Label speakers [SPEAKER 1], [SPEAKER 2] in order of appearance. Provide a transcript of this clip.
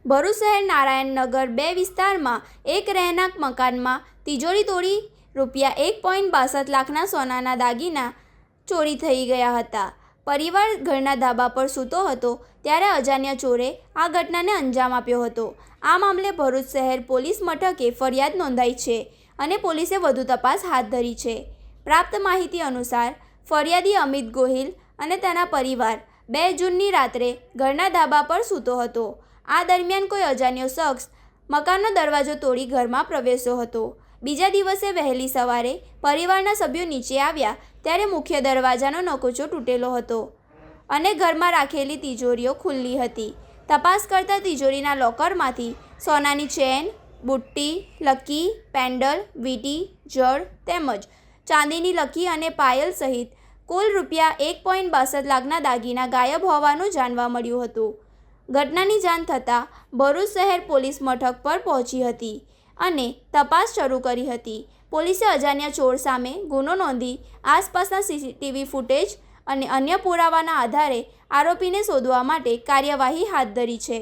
[SPEAKER 1] ભરૂચ શહેર નારાયણનગર 2 વિસ્તારમાં એક રહેણાંક મકાનમાં તિજોરી તોડી ₹1.62 લાખના સોનાના દાગીના ચોરી થઈ ગયા હતા। પરિવાર ઘરના ધાબા પર સૂતો હતો ત્યારે અજાણ્યા ચોરે આ ઘટનાને અંજામ આપ્યો હતો। આ મામલે ભરૂચ શહેર પોલીસ મથકે ફરિયાદ નોંધાઈ છે અને પોલીસે વધુ તપાસ હાથ ધરી છે। પ્રાપ્ત માહિતી અનુસાર ફરિયાદી અમિત ગોહિલ અને તેના પરિવાર 2 જૂનની રાત્રે ઘરના ધાબા પર સૂતો હતો। આ દરમિયાન કોઈ અજાણ્યો શખ્સ મકાનનો દરવાજો તોડી ઘરમાં પ્રવેશ્યો હતો। બીજા દિવસે વહેલી સવારે પરિવારના સભ્યો નીચે આવ્યા ત્યારે મુખ્ય દરવાજાનો નકોચો તૂટેલો હતો અને ઘરમાં રાખેલી તિજોરીઓ ખુલ્લી હતી। તપાસ કરતા તિજોરીના લોકરમાંથી સોનાની ચેન, બુટ્ટી, લકી, પેન્ડલ, વીંટી, જડ તેમજ ચાંદીની લકી અને પાયલ સહિત કુલ ₹1.62 લાખના દાગીના ગાયબ હોવાનું જાણવા મળ્યું હતું। ઘટનાની જાણ થતાં ભરૂચ શહેર પોલીસ મથક પર પહોંચી હતી અને તપાસ શરૂ કરી હતી। પોલીસે અજાણ્યા ચોર સામે ગુનો નોંધી આસપાસના સીસીટીવી ફૂટેજ અને અન્ય પુરાવાના આધારે આરોપીને શોધવા માટે કાર્યવાહી હાથ ધરી છે।